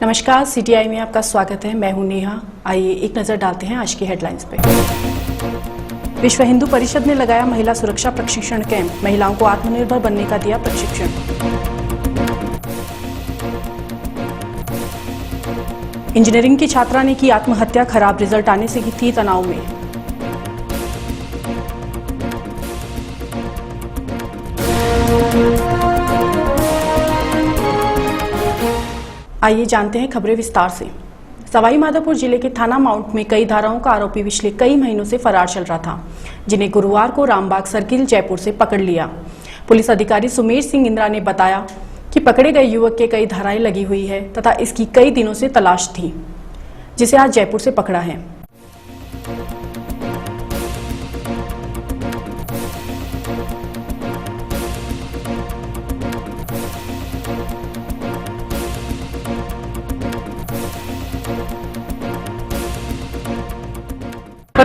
नमस्कार, सीटीआई में आपका स्वागत है। मैं हूं नेहा। आइए एक नजर डालते हैं आज की हेडलाइंस पे। विश्व हिंदू परिषद ने लगाया महिला सुरक्षा प्रशिक्षण कैंप, महिलाओं को आत्मनिर्भर बनने का दिया प्रशिक्षण। इंजीनियरिंग की छात्रा ने की आत्महत्या, खराब रिजल्ट आने से थी तनाव में। आइए जानते हैं खबरें विस्तार से। सवाई माधोपुर जिले के थाना माउंट में कई धाराओं का आरोपी पिछले कई महीनों से फरार चल रहा था, जिन्हें गुरुवार को रामबाग सर्किल जयपुर से पकड़ लिया। पुलिस अधिकारी सुमेश सिंह इंद्रा ने बताया कि पकड़े गए युवक के कई धाराएं लगी हुई है तथा इसकी कई दिनों से तलाश थी, जिसे आज जयपुर से पकड़ा है।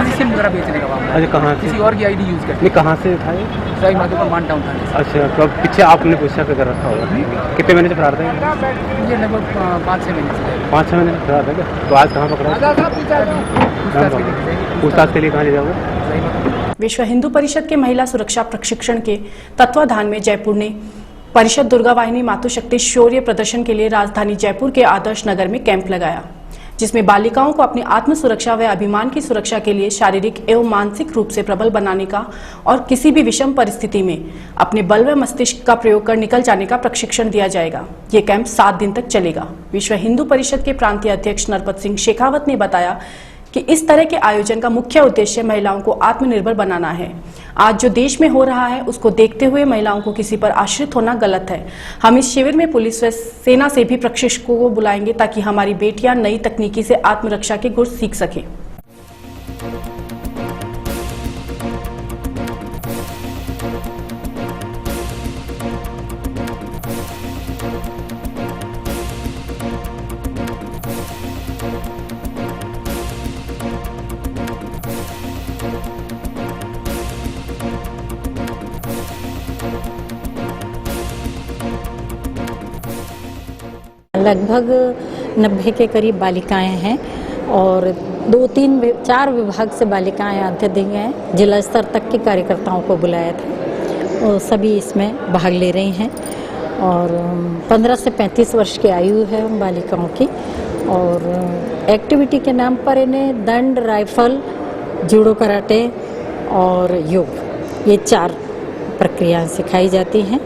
से मुद्रा बेचने का मामला। अच्छा, कहाँ से? किसी और की आईडी यूज करके। नहीं, कहाँ से उठाए? सवाई माधोपुर मान टाउन थाने से। अच्छा, तो अब पीछे आपने पूछा कर रखा होगा। कितने महीने से फरार थे? ये लगभग 5-6 महीने से। 5-6 महीने से फरार थे क्या? तो आज कहाँ पकड़ा? पूछताछ के लिए कहाँ ले जाओगे? विश्व हिंदू परिषद के महिला सुरक्षा प्रशिक्षण के तत्वाधान में जयपुर ने परिषद दुर्गा वाहिनी मातृशक्ति शौर्य प्रदर्शन के लिए राजधानी जयपुर के आदर्श नगर में कैंप लगाया, जिसमें बालिकाओं को अपनी आत्म सुरक्षा व अभिमान की सुरक्षा के लिए शारीरिक एवं मानसिक रूप से प्रबल बनाने का और किसी भी विषम परिस्थिति में अपने बल व मस्तिष्क का प्रयोग कर निकल जाने का प्रशिक्षण दिया जाएगा। ये कैंप 7 दिन तक चलेगा। विश्व हिंदू परिषद के प्रांतीय अध्यक्ष नरपत सिंह शेखावत ने बताया कि इस तरह के आयोजन का मुख्य उद्देश्य महिलाओं को आत्मनिर्भर बनाना है। आज जो देश में हो रहा है उसको देखते हुए महिलाओं को किसी पर आश्रित होना गलत है। हम इस शिविर में पुलिस व सेना से भी प्रशिक्षकों को बुलाएंगे ताकि हमारी बेटियां नई तकनीकी से आत्मरक्षा के गुण सीख सकें। लगभग 90 के करीब बालिकाएं हैं और 2-3-4 विभाग से बालिकाएं अत्यधिक हैं। जिला स्तर तक के कार्यकर्ताओं को बुलाया था और सभी इसमें भाग ले रही हैं और 15 से 35 वर्ष की आयु है उन बालिकाओं की। और एक्टिविटी के नाम पर इन्हें दंड, राइफल, जूडो, कराटे और योग, ये 4 प्रक्रियाएं सिखाई जाती हैं।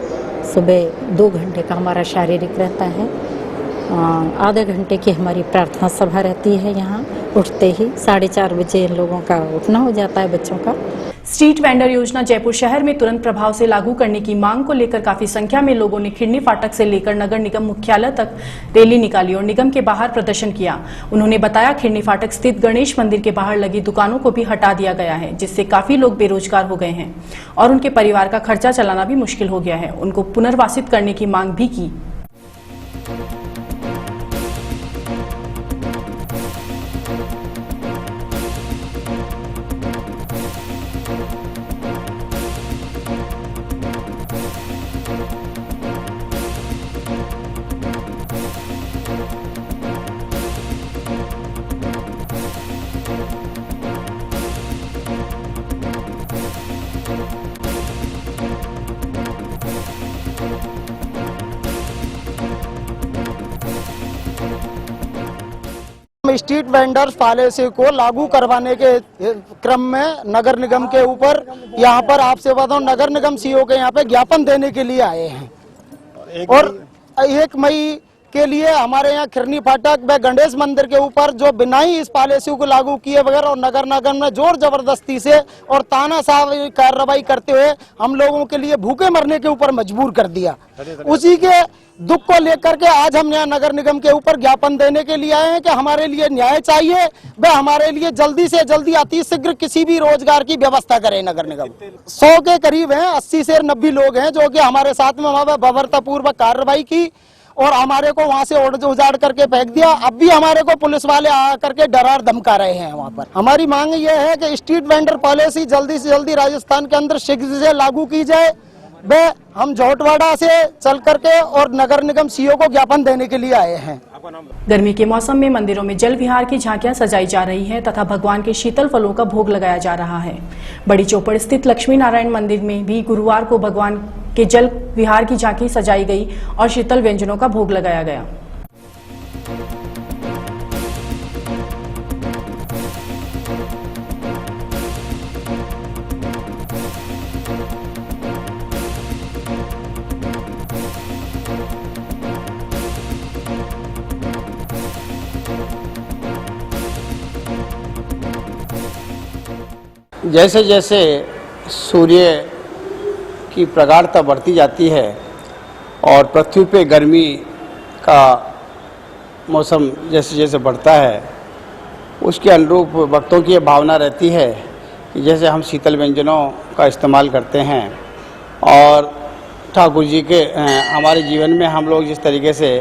सुबह 2 घंटे का हमारा शारीरिक रहता है, आधे घंटे की हमारी प्रार्थना सभा रहती है। यहाँ उठते ही 4:30 बजे इन लोगों का उठना हो जाता है बच्चों का। स्ट्रीट वेंडर योजना जयपुर शहर में तुरंत प्रभाव से लागू करने की मांग को लेकर काफी संख्या में लोगों ने खिड़नी फाटक से लेकर नगर निगम मुख्यालय तक रैली निकाली और निगम के बाहर प्रदर्शन किया। उन्होंने बताया खिड़नी फाटक स्थित गणेश मंदिर के बाहर लगी दुकानों को भी हटा दिया गया है, जिससे काफी लोग बेरोजगार हो गए हैं और उनके परिवार का खर्चा चलाना भी मुश्किल हो गया है। उनको पुनर्वासित करने की मांग भी की। स्ट्रीट वेंडर्स पॉलिसी को लागू करवाने के क्रम में नगर निगम के ऊपर यहाँ पर आपसे बताऊं नगर निगम सीईओ के यहाँ पे ज्ञापन देने के लिए आए हैं। और 1 मई के लिए हमारे यहाँ खिड़नी फाटक व गणेश मंदिर के ऊपर जो बिना ही इस पॉलिसी को लागू किए बगैर और नगर निगम में जोर जबरदस्ती से और तानाशाही कार्रवाई करते हुए हम लोगों के लिए भूखे मरने के ऊपर मजबूर कर दिया। उसी के दुख को लेकर के आज हम यहाँ नगर निगम के ऊपर ज्ञापन देने के लिए आए हैं कि हमारे लिए न्याय चाहिए, व हमारे लिए जल्दी से जल्दी अतिशीघ्र किसी भी रोजगार की व्यवस्था करे नगर निगम। 100 के करीब हैं, 80 से 90 लोग हैं जो कि हमारे साथ में वहाँ बर्बरतापूर्वक कार्रवाई की और हमारे को वहाँ से उजाड़ करके फेंक दिया। अब भी हमारे को पुलिस वाले आ करके डरा धमका रहे हैं। वहाँ पर हमारी मांग ये है कि स्ट्रीट वेंडर पॉलिसी जल्दी से जल्दी राजस्थान के अंदर शीघ्र से लागू की जाए। वे हम जोटवाड़ा से चल करके और नगर निगम सीईओ को ज्ञापन देने के लिए आए हैं। गर्मी के मौसम में मंदिरों में जल विहार की झांकियां सजाई जा रही हैं तथा भगवान के शीतल फलों का भोग लगाया जा रहा है। बड़ी चौपड़ स्थित लक्ष्मी नारायण मंदिर में भी गुरुवार को भगवान के जल विहार की झांकी सजाई गई और शीतल व्यंजनों का भोग लगाया गया। जैसे जैसे सूर्य की प्रगाढ़ता बढ़ती जाती है और पृथ्वी पे गर्मी का मौसम जैसे जैसे बढ़ता है, उसके अनुरूप भक्तों की ये भावना रहती है कि जैसे हम शीतल व्यंजनों का इस्तेमाल करते हैं और ठाकुर जी के हमारे जीवन में हम लोग जिस तरीके से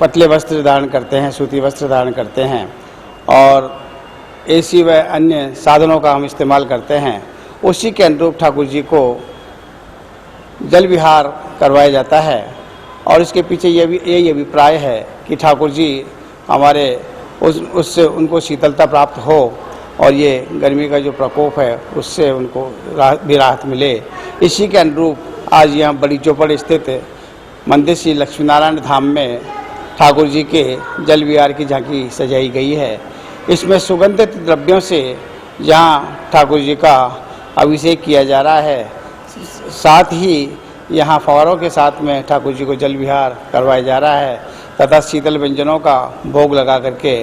पतले वस्त्र धारण करते हैं, सूती वस्त्र धारण करते हैं और एसी व अन्य साधनों का हम इस्तेमाल करते हैं, उसी के अनुरूप ठाकुर जी को जल विहार करवाया जाता है। और इसके पीछे यही अभिप्राय है कि ठाकुर जी हमारे उससे उनको शीतलता प्राप्त हो और ये गर्मी का जो प्रकोप है उससे उनको राहत मिले। इसी के अनुरूप आज यहाँ बड़ी चौपड़ स्थित मंदिर श्री लक्ष्मी नारायण धाम में ठाकुर जी के जल विहार की झांकी सजाई गई है। इसमें सुगंधित द्रव्यों से यहाँ ठाकुर जी का अभिषेक किया जा रहा है, साथ ही यहाँ फव्वारों के साथ में ठाकुर जी को जल विहार करवाया जा रहा है तथा शीतल व्यंजनों का भोग लगा करके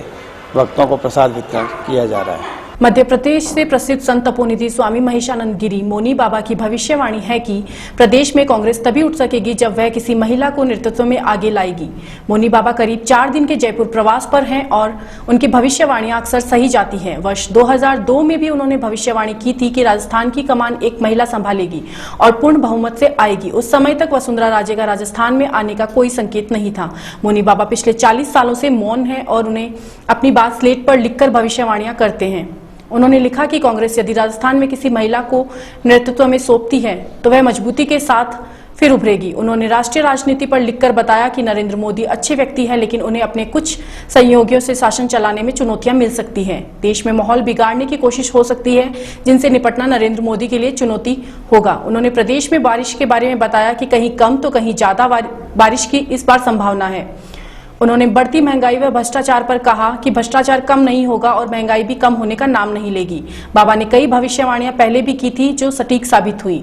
भक्तों को प्रसाद वितरण किया जा रहा है। मध्य प्रदेश से प्रसिद्ध संत तपोनिधि स्वामी महेशानंद गिरी मौनी बाबा की भविष्यवाणी है कि प्रदेश में कांग्रेस तभी उठ सकेगी जब वह किसी महिला को नेतृत्व में आगे लाएगी। मौनी बाबा करीब 4 दिन के जयपुर प्रवास पर हैं और उनकी भविष्यवाणियां अक्सर सही जाती हैं। वर्ष 2002 में भी उन्होंने भविष्यवाणी की थी कि राजस्थान की कमान एक महिला संभालेगी और पूर्ण बहुमत से आएगी। उस समय तक वसुंधरा राजे का राजस्थान में आने का कोई संकेत नहीं था। मौनी बाबा पिछले 40 सालों से मौन है और उन्हें अपनी बात स्लेट पर लिखकर भविष्यवाणियां करते हैं। उन्होंने लिखा कि कांग्रेस यदि राजस्थान में किसी महिला को नेतृत्व में सौंपती है तो वह मजबूती के साथ फिर उभरेगी। उन्होंने राष्ट्रीय राजनीति पर लिखकर बताया कि नरेंद्र मोदी अच्छे व्यक्ति हैं, लेकिन उन्हें अपने कुछ सहयोगियों से शासन चलाने में चुनौतियां मिल सकती हैं। देश में माहौल बिगाड़ने की कोशिश हो सकती है, जिनसे निपटना नरेंद्र मोदी के लिए चुनौती होगा। उन्होंने प्रदेश में बारिश के बारे में बताया कि कहीं कम तो कहीं ज्यादा बारिश की इस बार संभावना है। उन्होंने बढ़ती महंगाई व भ्रष्टाचार पर कहा कि भ्रष्टाचार कम नहीं होगा और महंगाई भी कम होने का नाम नहीं लेगी। बाबा ने कई भविष्यवाणियां पहले भी की थी जो सटीक साबित हुई।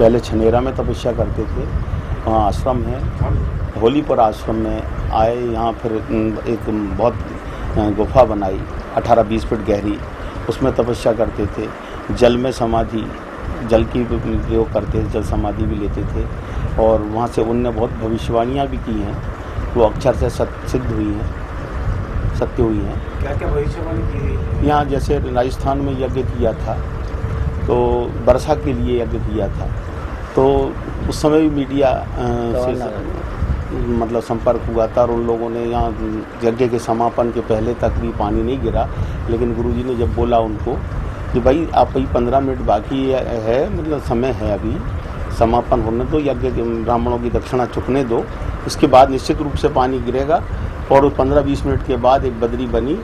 पहले छनेरा में तपस्या करते थे, वहाँ आश्रम है, होलीपुर आश्रम में आए। यहाँ फिर एक बहुत गुफा बनाई 18-20 फीट गहरी, उसमें तपस्या करते थे। जल में समाधि, जल की प्रयोग करते थे, जल समाधि भी लेते थे। और वहाँ से उनने बहुत भविष्यवाणियाँ भी की हैं, वो अक्षर से सिद्ध हुई हैं, सत्य हुई हैं। क्या क्या भविष्यवाणी की हुई? यहाँ जैसे राजस्थान में यज्ञ किया था, तो वर्षा के लिए यज्ञ किया था, तो उस समय भी मीडिया से मतलब संपर्क हुआ था और उन लोगों ने यहाँ यज्ञ के समापन के पहले तक भी पानी नहीं गिरा। लेकिन गुरुजी ने जब बोला उनको कि भाई आप ही 15 मिनट बाकी है, मतलब समय है, अभी समापन होने दो, यज्ञ के ब्राह्मणों की दक्षिणा चुकने दो, इसके बाद निश्चित रूप से पानी गिरेगा। और 15-20 मिनट के बाद एक बदरी बनी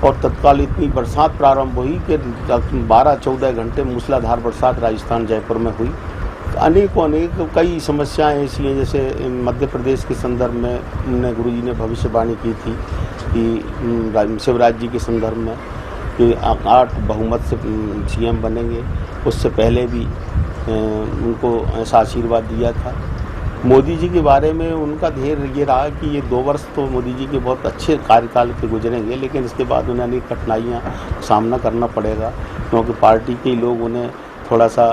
और तत्काल इतनी बरसात प्रारंभ हुई कि 12-14 घंटे मूसलाधार बरसात राजस्थान जयपुर में हुई। अनेक कई समस्याएं ऐसी हैं, जैसे मध्य प्रदेश के संदर्भ में गुरुजी ने भविष्यवाणी की थी कि शिवराज जी के संदर्भ में कि 8 बहुमत से सीएम बनेंगे। उससे पहले भी उनको ऐसा आशीर्वाद दिया था। मोदी जी के बारे में उनका धैर्य ये रहा कि ये 2 वर्ष तो मोदी जी के बहुत अच्छे कार्यकाल के गुजरेंगे, लेकिन इसके बाद उन्हें अनेक कठिनाइयाँ सामना करना पड़ेगा, क्योंकि पार्टी के लोग उन्हें थोड़ा सा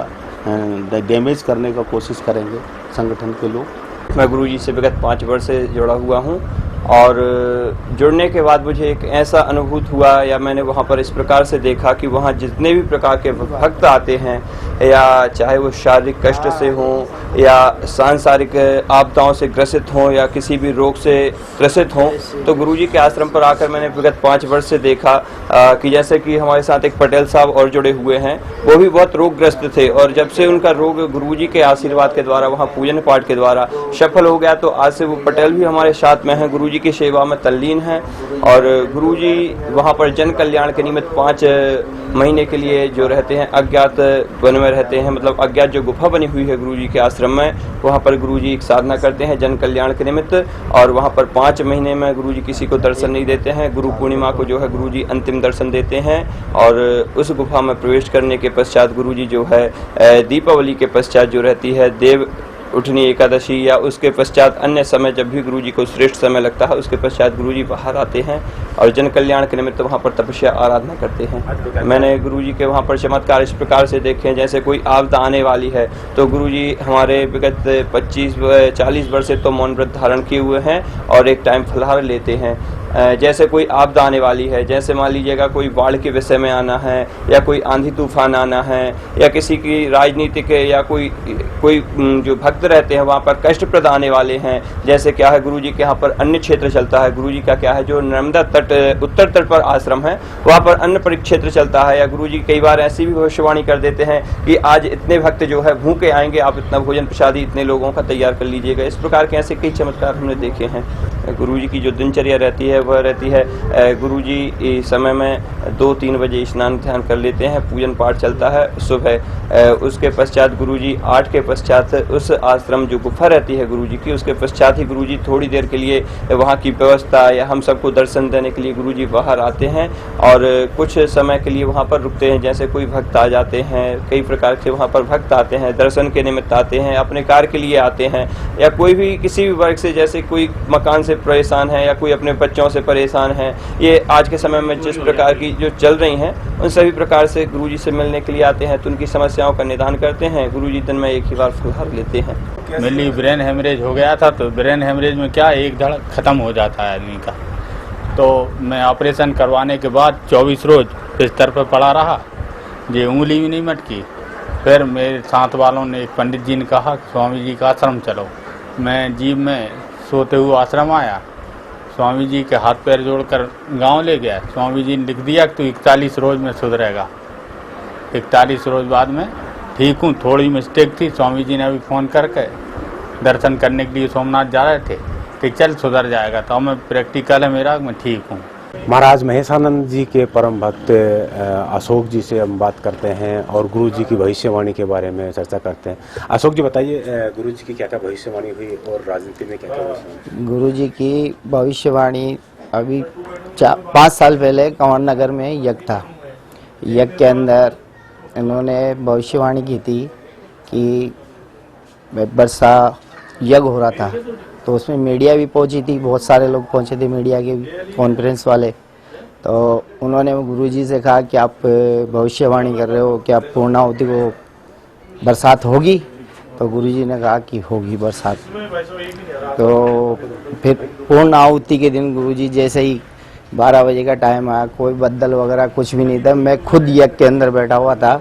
डैमेज करने का कोशिश करेंगे, संगठन के लोग। मैं गुरुजी से विगत 5 वर्ष से जुड़ा हुआ हूँ और जुड़ने के बाद मुझे एक ऐसा अनुभूत हुआ या मैंने वहाँ पर इस प्रकार से देखा कि वहाँ जितने भी प्रकार के भक्त आते हैं, या चाहे वो शारीरिक कष्ट से हों या सांसारिक आपदाओं से ग्रसित हों या किसी भी रोग से ग्रसित हों, तो गुरुजी के आश्रम पर आकर मैंने विगत 5 वर्ष से देखा कि जैसे कि हमारे साथ एक पटेल साहब और जुड़े हुए हैं, वो भी बहुत रोगग्रस्त थे और जब से उनका रोग गुरुजी के आशीर्वाद के द्वारा, वहाँ पूजन पाठ के द्वारा सफल हो गया, तो आज से वो पटेल भी हमारे साथ में हैं, गुरुजी की सेवा में तल्लीन हैं। और गुरुजी वहाँ पर जन कल्याण के निमित्त 5 महीने के लिए जो रहते हैं अज्ञात वन में रहते हैं, मतलब अज्ञात जो गुफा बनी हुई है गुरुजी के आश्रम में, वहाँ पर गुरुजी एक साधना करते हैं जन कल्याण के निमित्त। और वहाँ पर 5 महीने में गुरुजी किसी को दर्शन नहीं देते हैं। गुरु पूर्णिमा को जो है गुरुजी अंतिम दर्शन देते हैं और उस गुफा में प्रवेश करने के पश्चात गुरुजी जो है दीपावली के पश्चात जो रहती है देव उठनी एकादशी या उसके पश्चात अन्य समय जब भी गुरुजी को श्रेष्ठ समय लगता है, उसके पश्चात गुरुजी बाहर आते हैं और जन कल्याण के निमित्त वहाँ पर तपस्या आराधना करते हैं। मैंने गुरुजी के वहाँ पर चमत्कार इस प्रकार से देखे हैं, जैसे कोई आपदा आने वाली है तो गुरुजी हमारे विगत 25-40 वर्ष से तो मौन व्रत धारण किए हुए हैं और एक टाइम फलाहार लेते हैं। जैसे कोई आपदा आने वाली है, जैसे मान लीजिएगा कोई बाढ़ के विषय में आना है या कोई आंधी तूफान आना है या किसी की राजनीतिक या कोई जो भक्त रहते हैं वहाँ पर कष्टप्रद आने वाले हैं, जैसे क्या है गुरुजी के यहाँ पर अन्य क्षेत्र चलता है। गुरुजी का क्या है जो नर्मदा तट उत्तर तट पर आश्रम है वहाँ पर अन्न परिक्षेत्र चलता है, या गुरुजी कई बार ऐसी भी भविष्यवाणी कर देते हैं कि आज इतने भक्त जो है भूखे आएंगे, आप इतना भोजन प्रसादी इतने लोगों का तैयार कर लीजिएगा। इस प्रकार के ऐसे कई चमत्कार हमने देखे हैं। गुरुजी की जो दिनचर्या रहती है वह रहती है, गुरुजी समय में 2-3 बजे स्नान ध्यान कर लेते हैं, पूजन पाठ चलता है सुबह। उसके पश्चात गुरुजी 8 के पश्चात उस आश्रम जो गुफा रहती है गुरुजी की, उसके पश्चात ही गुरुजी थोड़ी देर के लिए वहाँ की व्यवस्था या हम सबको दर्शन देने के लिए गुरुजी बाहर आते हैं और कुछ समय के लिए वहाँ पर रुकते हैं। जैसे कोई भक्त आ जाते हैं, कई प्रकार के वहाँ पर भक्त आते हैं, दर्शन के निमित्त आते हैं, अपने कार्य के लिए आते हैं, या कोई भी किसी भी वर्ग से, जैसे कोई मकान से परेशान है या कोई अपने बच्चों से परेशान है, ये आज के समय में जिस प्रकार की जो चल रही हैं उन सभी प्रकार से गुरुजी से मिलने के लिए आते हैं, तो उनकी समस्याओं का निदान करते हैं। गुरुजी दिन में एक ही बार फलाहार लेते हैं। मेरी ब्रेन हेमरेज हो गया था, तो ब्रेन हेमरेज में क्या एक धड़ ख़त्म हो जाता है आदमी का। तो मैं ऑपरेशन करवाने के बाद 24 रोज बिस्तर पर पड़ा रहा, ये उंगली भी नहीं मटकी। फिर मेरे साथ वालों ने, एक पंडित जी ने कहा स्वामी जी का आश्रम चलो। मैं जीप में सोते हुए आश्रम आया, स्वामी जी के हाथ पैर जोड़कर गांव ले गया। स्वामी जी ने लिख दिया कि तू 41 रोज में सुधरेगा। 41 रोज बाद में ठीक हूँ। थोड़ी मिस्टेक थी, स्वामी जी ने अभी फ़ोन करके दर्शन करने के लिए सोमनाथ जा रहे थे कि चल सुधर जाएगा। तो मैं प्रैक्टिकल है मेरा, मैं ठीक हूँ। महाराज महेशानंद जी के परम भक्त अशोक जी से हम बात करते हैं और गुरु जी की भविष्यवाणी के बारे में चर्चा करते हैं। अशोक जी बताइए, गुरु जी की क्या क्या भविष्यवाणी हुई और राजनीति में क्या क्या भविष्यवाणी? गुरु जी की भविष्यवाणी अभी 5 साल पहले कंवर नगर में यज्ञ था। यज्ञ के अंदर इन्होंने भविष्यवाणी की थी कि वर्षा यज्ञ हो रहा था, तो उसमें मीडिया भी पहुंची थी, बहुत सारे लोग पहुंचे थे मीडिया के भी, कॉन्फ्रेंस वाले। तो उन्होंने गुरुजी से कहा कि आप भविष्यवाणी कर रहे हो, क्या पूर्णाहुति को बरसात होगी? तो गुरुजी ने कहा कि होगी बरसात। तो फिर पूर्णाहुति के दिन गुरुजी जैसे ही 12 बजे का टाइम आया, कोई बदल वगैरह कुछ भी नहीं था। मैं खुद यज्ञ के अंदर बैठा हुआ था,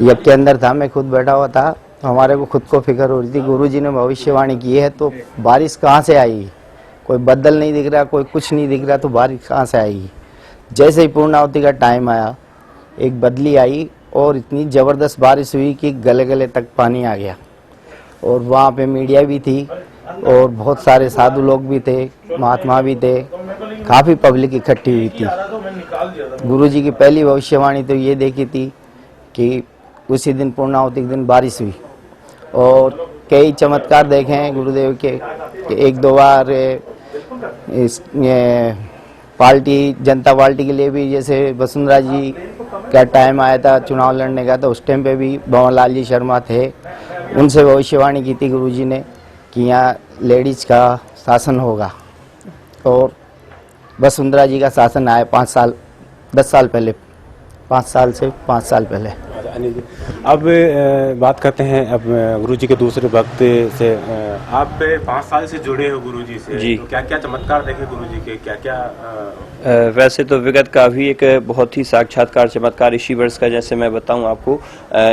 यज्ञ के अंदर था, मैं खुद बैठा हुआ था। तो हमारे को खुद को फिक्र हो रही थी, गुरुजी ने भविष्यवाणी की है तो बारिश कहाँ से आएगी? कोई बदल नहीं दिख रहा, कोई कुछ नहीं दिख रहा, तो बारिश कहाँ से आएगी? जैसे ही पूर्णाहुति का टाइम आया, एक बदली आई और इतनी ज़बरदस्त बारिश हुई कि गले गले तक पानी आ गया। और वहाँ पे मीडिया भी थी और बहुत सारे साधु लोग भी थे, महात्मा भी थे, काफ़ी पब्लिक इकट्ठी हुई थी। गुरुजी की पहली भविष्यवाणी तो ये देखी थी कि उसी दिन पूर्णाहुति के दिन बारिश हुई। और कई चमत्कार देखे हैं गुरुदेव के, एक दो बार इस पार्टी, जनता पार्टी के लिए भी, जैसे वसुंधरा जी का टाइम आया था चुनाव लड़ने का, तो उस टाइम पे भी भंवरलाल जी शर्मा थे, उनसे भविष्यवाणी की थी गुरुजी ने कि यहाँ लेडीज का शासन होगा। और वसुंधरा जी का शासन आया 5 साल 10 साल पहले, 5 साल से 5 साल पहले। अनिल जी, अब बात करते हैं अब गुरुजी के दूसरे भक्त से। आप 5 साल से जुड़े हो गुरुजी से, जी। तो क्या क्या चमत्कार देखे गुरुजी के, क्या क्या? वैसे तो विगत का भी एक बहुत ही साक्षात्कार चमत्कार इसी वर्ष का, जैसे मैं बताऊं आपको,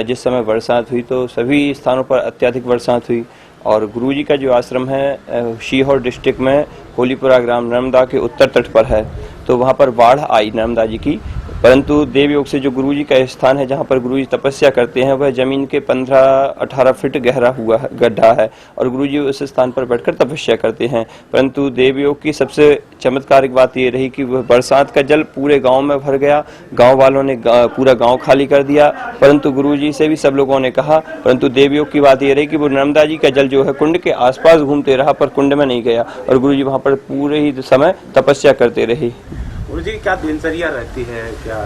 जिस समय बरसात हुई तो सभी स्थानों पर अत्यधिक बरसात हुई। और गुरुजी का जो आश्रम है सीहोर डिस्ट्रिक्ट में होलीपुरा ग्राम नर्मदा के उत्तर तट पर है, तो वहाँ पर बाढ़ आई नर्मदा जी की। परंतु देवयोग से जो गुरुजी का स्थान है जहाँ पर गुरुजी तपस्या करते हैं, वह जमीन के 15-18 फीट गहरा हुआ गड्ढा है और गुरुजी उस स्थान पर बैठकर तपस्या करते हैं। परंतु देवयोग की सबसे चमत्कारिक बात ये रही कि वह बरसात का जल पूरे गांव में भर गया, गांव वालों ने पूरा गांव खाली कर दिया। परंतु गुरुजी से भी सब लोगों ने कहा, परंतु देवयोग की बात ये रही कि वो नर्मदा जी का जल जो है कुंड के आसपास घूमते रहा, पर कुंड में नहीं गया और गुरुजी वहाँ पर पूरे ही समय तपस्या करते रहे। गुरुजी की क्या दिनचर्या रहती है, क्या?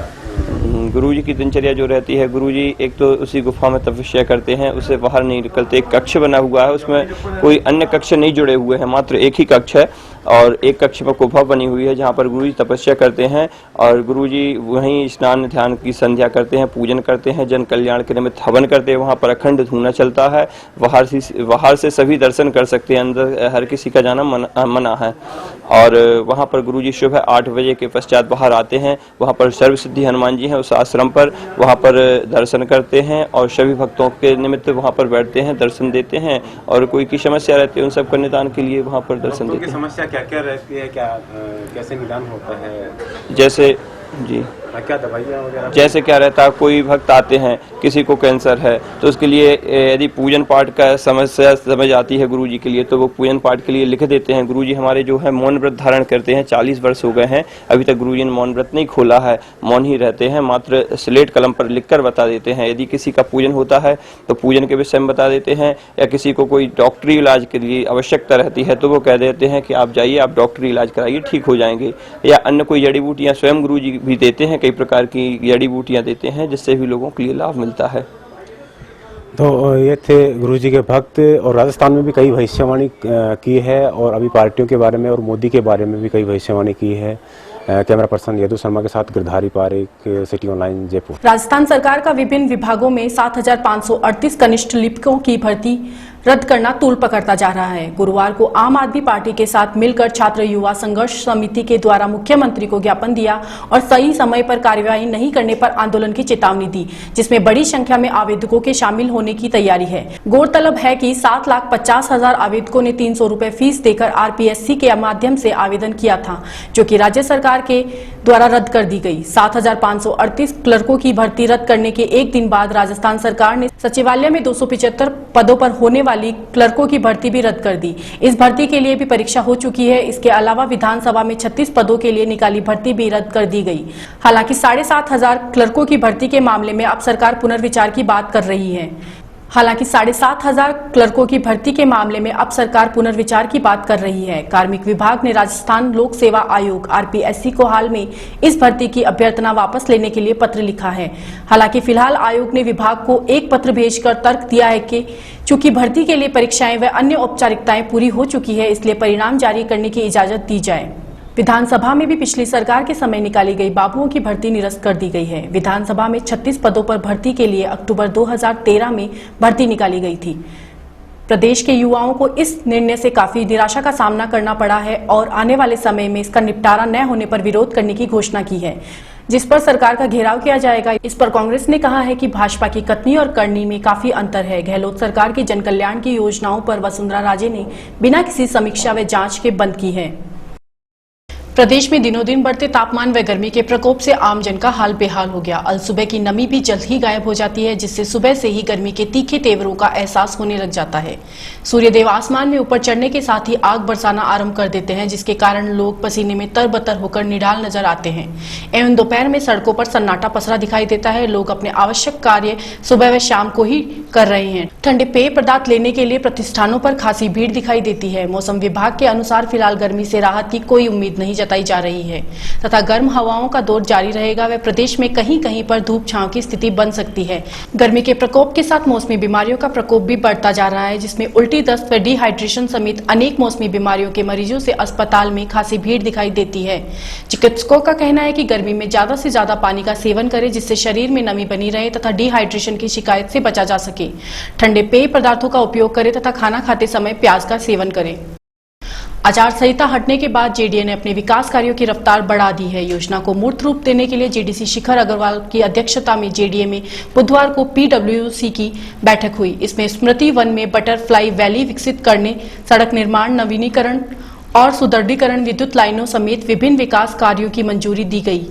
गुरुजी की दिनचर्या जो रहती है, गुरुजी एक तो उसी गुफा में तपस्या करते हैं, उससे बाहर नहीं निकलते। एक कक्ष बना हुआ है, उसमें कोई अन्य कक्ष नहीं जुड़े हुए हैं, मात्र एक ही कक्ष है और एक कक्ष में गुफा बनी हुई है जहाँ पर गुरुजी तपस्या करते हैं और गुरुजी वहीं स्नान ध्यान की संध्या करते हैं, पूजन करते हैं, जन कल्याण के निमित्त हवन करते हैं। वहाँ पर अखंड धूना चलता है, बाहर से सभी दर्शन कर सकते हैं, अंदर हर किसी का जाना मना है। और वहाँ पर गुरुजी सुबह 8 बजे के पश्चात बाहर आते हैं, वहाँ पर सर्वसिद्धि हनुमान जी हैं उस आश्रम पर, वहाँ पर दर्शन करते हैं और सभी भक्तों के निमित्त वहाँ पर बैठते हैं, दर्शन देते हैं और कोई की समस्या रहती है उन सब का निदान के लिए वहाँ पर दर्शन देते हैं। समस्या क्या क्या रहती है, क्या कैसे निदान होता है? जैसे जी क्या दवाइयाँ वगैरह? जैसे क्या रहता है, कोई भक्त आते हैं, किसी को कैंसर है तो उसके लिए यदि पूजन पाठ का समस्या समझ आती है गुरुजी के लिए, तो वो पूजन पाठ के लिए लिख देते हैं। गुरुजी हमारे जो है मौन व्रत धारण करते हैं, 40 वर्ष हो गए हैं, अभी तक गुरुजी ने मौन व्रत नहीं खोला है, मौन ही रहते हैं, मात्र स्लेट कलम पर लिखकर बता देते हैं। यदि किसी का पूजन होता है तो पूजन के विषय में बता देते हैं, या किसी को कोई डॉक्टरी इलाज के लिए आवश्यकता रहती है तो वो कह देते हैं कि आप जाइए, आप डॉक्टरी इलाज कराइए, ठीक हो जाएंगे। या अन्य कोई जड़ी बूटियाँ स्वयं गुरुजी भी देते हैं, कई प्रकार की जड़ी बूटियाँ देते हैं जिससे भी लोगों के लिए लाभ मिलता है। तो ये थे गुरुजी के भक्त। और राजस्थान में भी कई भविष्यवाणी की है और अभी पार्टियों के बारे में और मोदी के बारे में भी कई भविष्यवाणी की है। कैमरा पर्सन यदु शर्मा के साथ गिरधारी पारेख, सिटी ऑनलाइन, जयपुर। राजस्थान सरकार का विभिन्न विभागों में 7,538 कनिष्ठ लिपिकों की भर्ती रद्द करना तूल पकड़ता जा रहा है। गुरुवार को आम आदमी पार्टी के साथ मिलकर छात्र युवा संघर्ष समिति के द्वारा मुख्यमंत्री को ज्ञापन दिया और सही समय पर कार्यवाही नहीं करने पर आंदोलन की चेतावनी दी, जिसमें बड़ी संख्या में आवेदकों के शामिल होने की तैयारी है। गौरतलब है कि 7,50,000 आवेदकों ने 300 रुपए फीस देकर आरपीएससी के माध्यम से आवेदन किया था, जो कि राज्य सरकार के द्वारा रद्द कर दी गई। 7,538 क्लर्कों की भर्ती रद्द करने के एक दिन बाद राजस्थान सरकार ने सचिवालय में 275 पदों पर होने वाली क्लर्कों की भर्ती भी रद्द कर दी। इस भर्ती के लिए भी परीक्षा हो चुकी है। इसके अलावा विधानसभा में 36 पदों के लिए निकाली भर्ती भी रद्द कर दी गई। हालांकि 7,500 क्लर्कों की भर्ती के मामले में अब सरकार पुनर्विचार की बात कर रही है। हालांकि 7,500 क्लर्कों की भर्ती के मामले में अब सरकार पुनर्विचार की बात कर रही है। कार्मिक विभाग ने राजस्थान लोक सेवा आयोग RPSC को हाल में इस भर्ती की अभ्यर्थना वापस लेने के लिए पत्र लिखा है। हालांकि फिलहाल आयोग ने विभाग को एक पत्र भेजकर तर्क दिया है कि चूंकि भर्ती के लिए परीक्षाएं व अन्य औपचारिकताएं पूरी हो चुकी है, इसलिए परिणाम जारी करने की इजाजत दी जाए। विधानसभा में भी पिछली सरकार के समय निकाली गई बाबुओं की भर्ती निरस्त कर दी गई है। विधानसभा में 36 पदों पर भर्ती के लिए अक्टूबर 2013 में भर्ती निकाली गई थी। प्रदेश के युवाओं को इस निर्णय से काफी निराशा का सामना करना पड़ा है और आने वाले समय में इसका निपटारा न होने पर विरोध करने की घोषणा की है, जिस पर सरकार का घेराव किया जाएगा। इस पर कांग्रेस ने कहा है कि भाजपा की कथनी और करनी में काफी अंतर है। गहलोत सरकार की जनकल्याण की योजनाओं पर वसुंधरा राजे ने बिना किसी समीक्षा व जांच के बंद की है। प्रदेश में दिनों दिन बढ़ते तापमान व गर्मी के प्रकोप से आम जन का हाल बेहाल हो गया। अल सुबह की नमी भी जल्द ही गायब हो जाती है, जिससे सुबह से ही गर्मी के तीखे तेवरों का एहसास होने लग जाता है। सूर्यदेव आसमान में ऊपर चढ़ने के साथ ही आग बरसाना आरंभ कर देते हैं, जिसके कारण लोग पसीने में तरबतर होकर निढाल नजर आते हैं एवं दोपहर में सड़कों पर सन्नाटा पसरा दिखाई देता है। लोग अपने आवश्यक कार्य सुबह व शाम को ही कर रहे हैं। ठंडे पेय पदार्थ लेने के लिए प्रतिष्ठानों पर खासी भीड़ दिखाई देती है। मौसम विभाग के अनुसार फिलहाल गर्मी से राहत की कोई उम्मीद नहीं जताई जा रही है तथा गर्म हवाओं का दौर जारी रहेगा व प्रदेश में कहीं कहीं पर धूप छांव की स्थिति बन सकती है। गर्मी के प्रकोप के साथ मौसमी बीमारियों का प्रकोप भी बढ़ता जा रहा है, जिसमें उल्टी, दस्त व डिहाइड्रेशन समेत अनेक मौसमी बीमारियों के मरीजों से अस्पताल में खासी भीड़ दिखाई देती है। चिकित्सकों का कहना है कि गर्मी में ज्यादा से ज्यादा पानी का सेवन करें, जिससे शरीर में नमी बनी रहे तथा डिहाइड्रेशन की शिकायत से बचा जा सके। ठंडे पेय पदार्थों का उपयोग करें तथा खाना खाते समय प्याज का सेवन करें। आचार संहिता हटने के बाद जेडीए ने अपने विकास कार्यों की रफ्तार बढ़ा दी है। योजना को मूर्त रूप देने के लिए जेडीसी शिखर अग्रवाल की अध्यक्षता में जेडीए में बुधवार को PWC की बैठक हुई। इसमें स्मृति वन में बटरफ्लाई वैली विकसित करने, सड़क निर्माण, नवीनीकरण और सुदृढ़ीकरण, विद्युत लाइनों समेत विभिन्न विकास कार्यों की मंजूरी दी गई।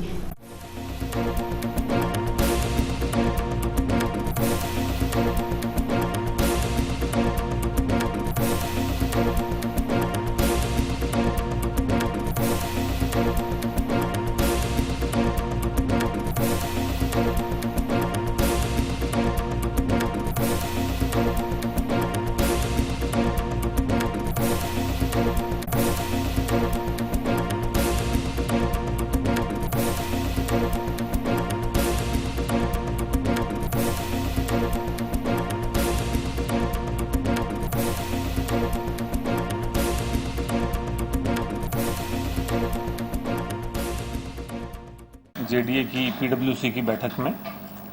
जेडीए की PWC की बैठक में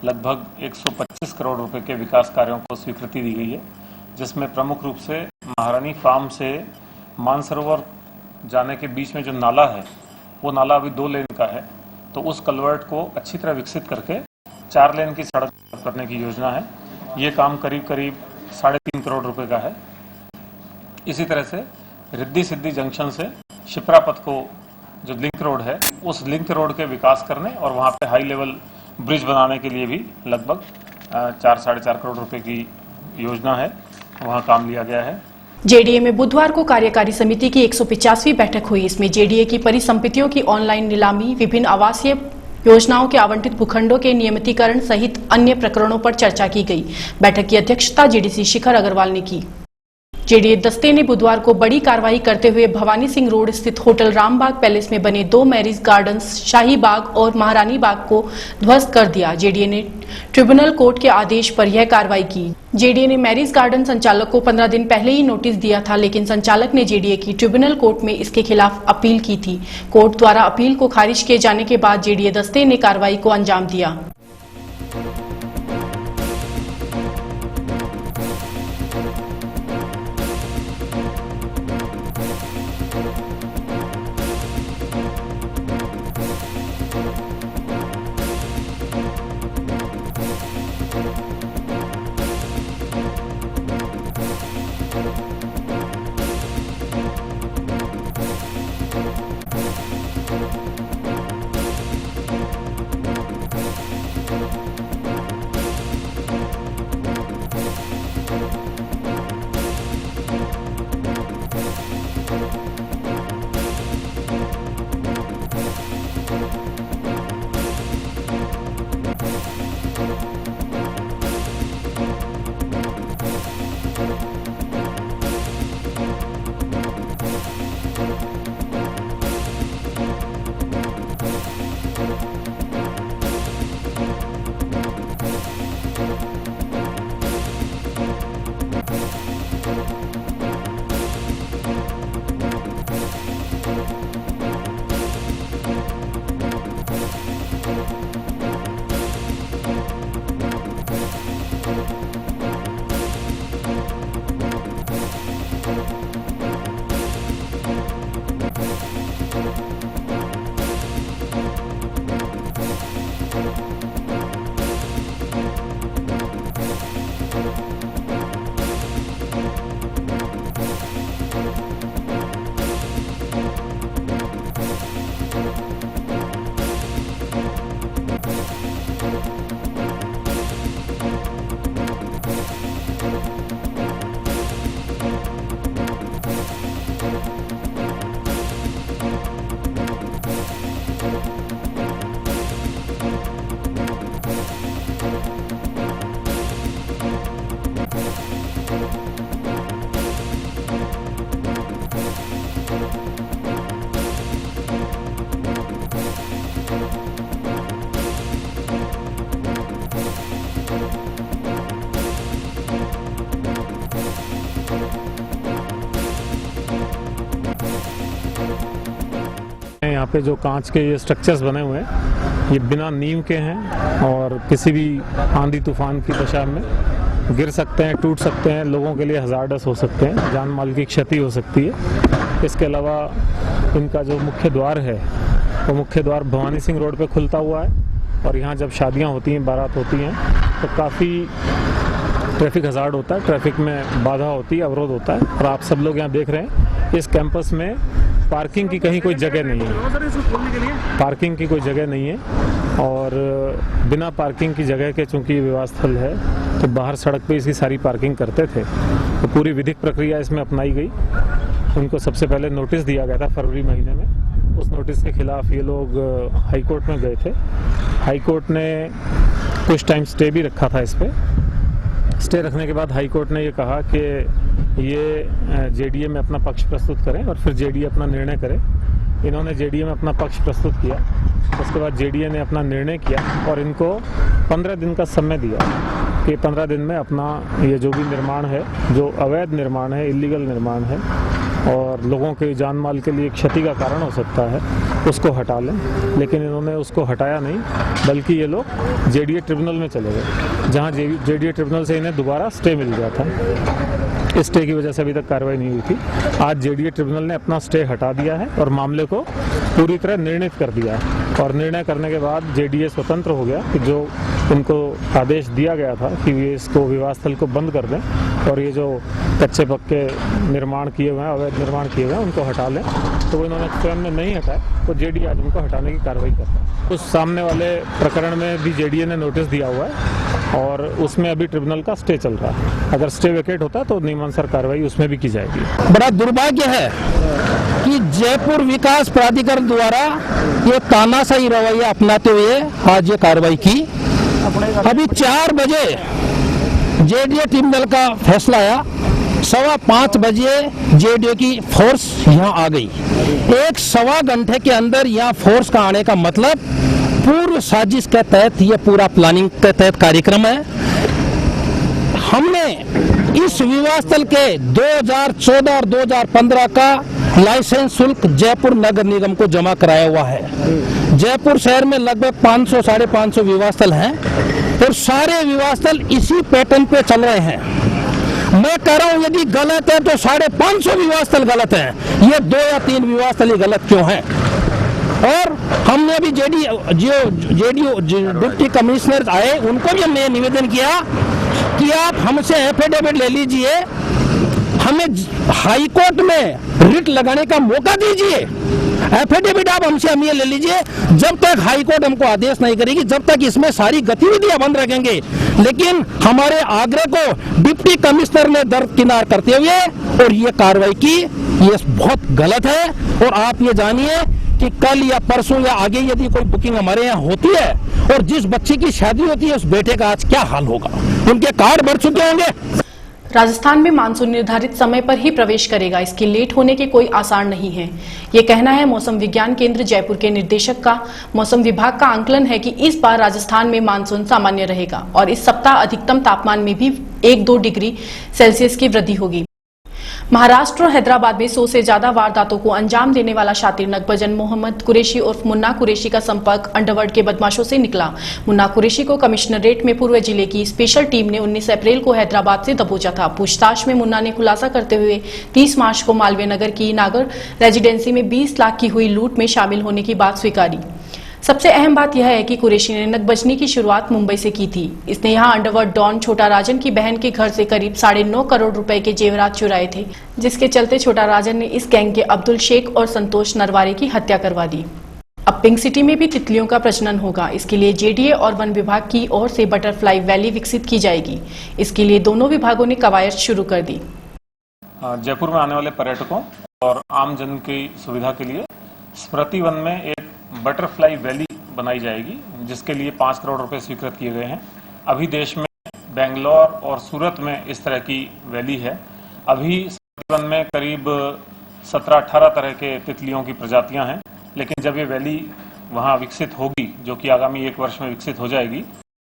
लगभग 125 करोड़ रुपए के विकास कार्यों को स्वीकृति दी गई है, जिसमें प्रमुख रूप से महारानी फार्म से मानसरोवर जाने के बीच में जो नाला है, वो नाला अभी 2 लेन का है, तो उस कलवर्ट को अच्छी तरह विकसित करके 4 लेन की सड़क करने की योजना है। ये काम करीब 3.5 करोड़ रुपए का है। इसी तरह से रिद्धि सिद्धि जंक्शन से शिप्रा पथ को जो लिंक रोड है, उस लिंक रोड के विकास करने और वहाँ पे हाई लेवल ब्रिज बनाने के लिए भी लगभग 4-4.5 करोड़ रुपए की योजना है, वहाँ काम लिया गया है। जेडीए में बुधवार को कार्यकारी समिति की 150वीं बैठक हुई। इसमें जेडीए की परिसंपत्तियों की ऑनलाइन नीलामी, विभिन्न आवासीय योजनाओं के आवंटित भूखंडों के नियमितीकरण सहित अन्य प्रकरणों पर चर्चा की गई। बैठक की अध्यक्षता जेडीसी शिखर अग्रवाल ने की। जेडीए दस्ते ने बुधवार को बड़ी कार्रवाई करते हुए भवानी सिंह रोड स्थित होटल रामबाग पैलेस में बने 2 मैरिज गार्डन्स, शाही बाग और महारानी बाग को ध्वस्त कर दिया। जेडीए ने ट्रिब्यूनल कोर्ट के आदेश पर यह कार्रवाई की। जेडीए ने मैरिज गार्डन संचालक को 15 दिन पहले ही नोटिस दिया था, लेकिन संचालक ने जेडीए की ट्रिब्यूनल कोर्ट में इसके खिलाफ अपील की थी। कोर्ट द्वारा अपील को खारिज किए जाने के बाद जेडीए दस्ते ने कार्रवाई को अंजाम दिया। यहाँ पे जो कांच के ये स्ट्रक्चर्स बने हुए हैं ये बिना नींव के हैं और किसी भी आंधी तूफान की दशा में गिर सकते हैं, टूट सकते हैं, लोगों के लिए हज़ार्डस हो सकते हैं, जान माल की क्षति हो सकती है। इसके अलावा इनका जो मुख्य द्वार है वो मुख्य द्वार भवानी सिंह रोड पे खुलता हुआ है और यहाँ जब शादियाँ होती हैं, बारात होती हैं तो काफ़ी ट्रैफिक हज़ार्ड होता है, ट्रैफिक में बाधा होती है, अवरोध होता है। और आप सब लोग यहाँ देख रहे हैं इस कैंपस में पार्किंग की कहीं कोई जगह नहीं है, पार्किंग की कोई जगह नहीं है और बिना पार्किंग की जगह के चूंकि विवाह स्थल है तो बाहर सड़क पे इसकी सारी पार्किंग करते थे। तो पूरी विधिक प्रक्रिया इसमें अपनाई गई। उनको सबसे पहले नोटिस दिया गया था फरवरी महीने में। उस नोटिस के खिलाफ ये लोग हाई कोर्ट में गए थे। हाई कोर्ट ने कुछ टाइम स्टे भी रखा था इस पर। स्टे रखने के बाद हाई कोर्ट ने ये कहा कि ये जेडीए में अपना पक्ष प्रस्तुत करें और फिर जेडीए अपना निर्णय करे। इन्होंने जेडीए में अपना पक्ष प्रस्तुत किया, उसके बाद जेडीए ने अपना निर्णय किया और इनको 15 दिन का समय दिया कि 15 दिन में अपना ये जो भी निर्माण है, जो अवैध निर्माण है, इलीगल निर्माण है और लोगों के जान माल के लिए क्षति का कारण हो सकता है, उसको हटा लें। लेकिन इन्होंने उसको हटाया नहीं, बल्कि ये लोग जेडीए ट्रिब्यूनल में चले गए, जहां जेडीए ट्रिब्यूनल से इन्हें दोबारा स्टे मिल गया था। इस स्टे की वजह से अभी तक कार्रवाई नहीं हुई थी। आज जेडीए ट्रिब्यूनल ने अपना स्टे हटा दिया है और मामले को पूरी तरह निर्णित कर दिया है और निर्णय करने के बाद जेडीए स्वतंत्र हो गया कि जो उनको आदेश दिया गया था कि ये इसको विवाह स्थल को बंद कर दें और ये जो कच्चे पक्के निर्माण किए हुए हैं, अवैध निर्माण किए हुए हैं, उनको हटा लें। तो वो इन्होंने स्वयं में नहीं हटाया तो जेडीए आज उनको हटाने की कार्रवाई करता है। उस सामने वाले प्रकरण में भी जेडीए ने नोटिस दिया हुआ है और उसमें अभी ट्रिब्यूनल का स्टे चल रहा है। अगर स्टे वेकेट होता है तो नियमानुसार कार्रवाई उसमें भी की जाएगी। बड़ा दुर्भाग्य है कि जयपुर विकास प्राधिकरण द्वारा ये तानाशाही रवैया अपनाते हुए आज ये कार्रवाई की। अभी 4 बजे जेडीए ट्रिब्यूनल का फैसला आया, 5:15 बजे जेडीए की फोर्स यहाँ आ गई। 1-1.25 घंटे के अंदर यहाँ फोर्स का आने का मतलब पूर्व साजिश के तहत ये पूरा प्लानिंग के तहत कार्यक्रम है। हमने इस विवाह स्थल के 2014 और 2015 का लाइसेंस शुल्क जयपुर नगर निगम को जमा कराया हुआ है। जयपुर शहर में लगभग 500-550 विवाह स्थल हैं और सारे विवाह स्थल इसी पैटर्न पे चल रहे हैं। मैं कह रहा हूं यदि गलत है तो 550 विवाह स्थल गलत हैं, ये 2 या 3 विवाह स्थल ही गलत क्यों हैं? और हमने अभी जेडीओ डिप्टी कमिश्नर आए, उनको भी हमने निवेदन किया कि आप हमसे एफिडेविट ले लीजिए, हमें हाई कोर्ट में रिट लगाने का मौका दीजिए। एफिडेविट आप हमसे हम ये ले लीजिए, जब तक हाई कोर्ट हमको आदेश नहीं करेगी, जब तक इसमें सारी गतिविधियां बंद रखेंगे। लेकिन हमारे आग्रह को डिप्टी कमिश्नर ने दरकिनार करते हुए और ये कार्रवाई की, ये बहुत गलत है। और आप ये जानिए कि कल या परसों या आगे यदि कोई बुकिंग हमारे यहाँ होती है और जिस बच्चे की शादी होती है उस बेटे का आज क्या हाल होगा, उनके कार्ड भर चुके होंगे। राजस्थान में मानसून निर्धारित समय पर ही प्रवेश करेगा, इसके लेट होने के कोई आसार नहीं है, ये कहना है मौसम विज्ञान केंद्र जयपुर के निदेशक का। मौसम विभाग का आंकलन है कि इस बार राजस्थान में मानसून सामान्य रहेगा और इस सप्ताह अधिकतम तापमान में भी 1-2 डिग्री सेल्सियस की वृद्धि होगी। महाराष्ट्र और हैदराबाद में 100 से ज्यादा वारदातों को अंजाम देने वाला शातिर नगबजन मोहम्मद कुरैशी उर्फ मुन्ना कुरैशी का संपर्क अंडरवर्ल्ड के बदमाशों से निकला। मुन्ना कुरैशी को कमिश्नरेट में पूर्व जिले की स्पेशल टीम ने 19 अप्रैल को हैदराबाद से दबोचा था। पूछताछ में मुन्ना ने खुलासा करते हुए 30 मार्च को मालवीय नगर की नागर रेजिडेंसी में 20 लाख की हुई लूट में शामिल होने की बात स्वीकारी। सबसे अहम बात यह है कि कुरैशी ने नकबजनी की शुरुआत मुंबई से की थी। इसने यहां अंडरवर्ल्ड डॉन छोटा राजन की बहन के घर से करीब 9.5 करोड़ रुपए के जेवरात चुराए थे, जिसके चलते छोटा राजन ने इस गैंग के अब्दुल शेख और संतोष नरवारे की हत्या करवा दी। अब पिंक सिटी में भी तितलियों का प्रजनन होगा। इसके लिए जेडीए और वन विभाग की ओर से बटरफ्लाई वैली विकसित की जाएगी। इसके लिए दोनों विभागों ने कवायद शुरू कर दी। जयपुर में आने वाले पर्यटकों और आम जन की सुविधा के लिए स्मृति वन में एक बटरफ्लाई वैली बनाई जाएगी, जिसके लिए 5 करोड़ रुपए स्वीकृत किए गए हैं। अभी देश में बेंगलोर और सूरत में इस तरह की वैली है। अभी स्मृति वन में करीब 17-18 तरह के तितलियों की प्रजातियां हैं, लेकिन जब ये वैली वहां विकसित होगी, जो कि आगामी 1 वर्ष में विकसित हो जाएगी,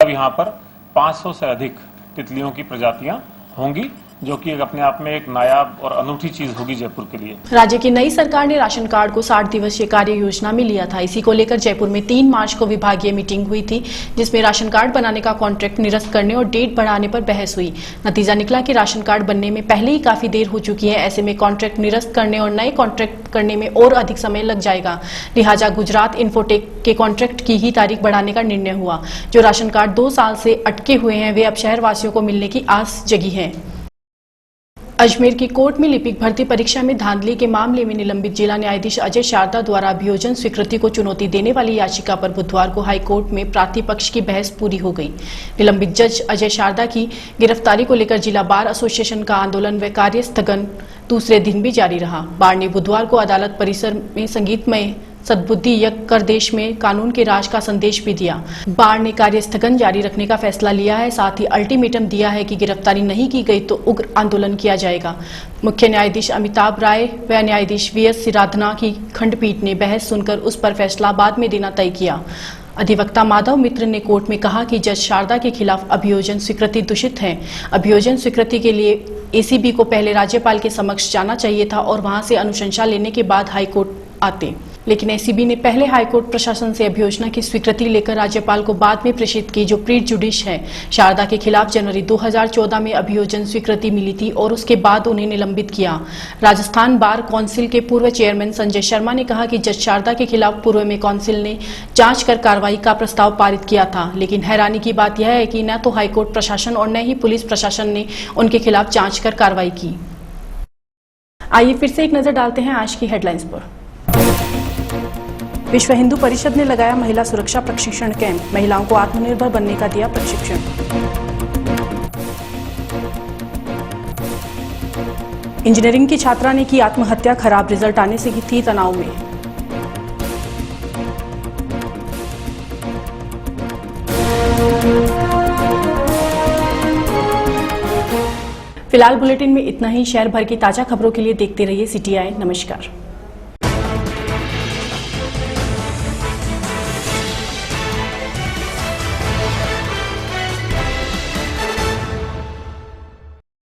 तब यहाँ पर 500 से अधिक तितलियों की प्रजातियां होंगी, जो कि अपने आप में एक नायाब और अनूठी चीज होगी जयपुर के लिए। राज्य की नई सरकार ने राशन कार्ड को 60 दिवसीय कार्य योजना में लिया था। इसी को लेकर जयपुर में 3 मार्च को विभागीय मीटिंग हुई थी, जिसमें राशन कार्ड बनाने का कॉन्ट्रैक्ट निरस्त करने और डेट बढ़ाने पर बहस हुई। नतीजा निकला कि राशन कार्ड बनने में पहले ही काफी देर हो चुकी है। ऐसे में कॉन्ट्रैक्ट निरस्त करने और नए कॉन्ट्रैक्ट करने में और अधिक समय लग जाएगा। लिहाजा गुजरात इन्फोटेक के कॉन्ट्रैक्ट की ही तारीख बढ़ाने का निर्णय हुआ। जो राशन कार्ड 2 साल से अटके हुए हैं, वे अब शहरवासियों को मिलने की आस जगी है। अजमेर की कोर्ट में लिपिक भर्ती परीक्षा में धांधली के मामले में निलंबित जिला न्यायाधीश अजय शारदा द्वारा अभियोजन स्वीकृति को चुनौती देने वाली याचिका पर बुधवार को हाईकोर्ट में प्रतिपक्ष की बहस पूरी हो गई। निलंबित जज अजय शारदा की गिरफ्तारी को लेकर जिला बार एसोसिएशन का आंदोलन व कार्य स्थगन दूसरे दिन भी जारी रहा। बार ने बुधवार को अदालत परिसर में संगीतमय सद्बुद्धि यज्ञ कर देश में कानून के राज का संदेश भी दिया। बार ने कार्य स्थगन जारी रखने का फैसला लिया है। साथ ही अल्टीमेटम दिया है कि गिरफ्तारी नहीं की गई तो उग्र आंदोलन किया जाएगा। मुख्य न्यायाधीश अमिताभ राय व न्यायाधीश वीएस सिराधना की खंडपीठ ने बहस सुनकर उस पर फैसला बाद में देना तय किया। अधिवक्ता माधव मित्र ने कोर्ट में कहा कि जज शारदा के खिलाफ अभियोजन स्वीकृति दूषित है। अभियोजन स्वीकृति के लिए एसीबी को पहले राज्यपाल के समक्ष जाना चाहिए था और वहां से अनुशंसा लेने के बाद हाईकोर्ट आते, लेकिन एसीबी ने पहले हाईकोर्ट प्रशासन से अभियोजना की स्वीकृति लेकर राज्यपाल को बाद में प्रेषित की, जो प्री जुडिश है। शारदा के खिलाफ जनवरी 2014 में अभियोजन स्वीकृति मिली थी और उसके बाद उन्हें निलंबित किया। राजस्थान बार काउंसिल के पूर्व चेयरमैन संजय शर्मा ने कहा कि जज शारदा के खिलाफ पूर्व में काउंसिल ने जांच कर कार्रवाई का प्रस्ताव पारित किया था, लेकिन हैरानी की बात यह है कि न तो हाईकोर्ट प्रशासन और न ही पुलिस प्रशासन ने उनके खिलाफ जांच कर कार्रवाई की। आइए फिर से एक नजर डालते हैं आज की हेडलाइंस पर। विश्व हिंदू परिषद ने लगाया महिला सुरक्षा प्रशिक्षण कैंप, महिलाओं को आत्मनिर्भर बनने का दिया प्रशिक्षण। इंजीनियरिंग की छात्रा ने की आत्महत्या, खराब रिजल्ट आने से की थी तनाव में। फिलहाल बुलेटिन में इतना ही। शहर भर की ताजा खबरों के लिए देखते रहिए CTI। नमस्कार।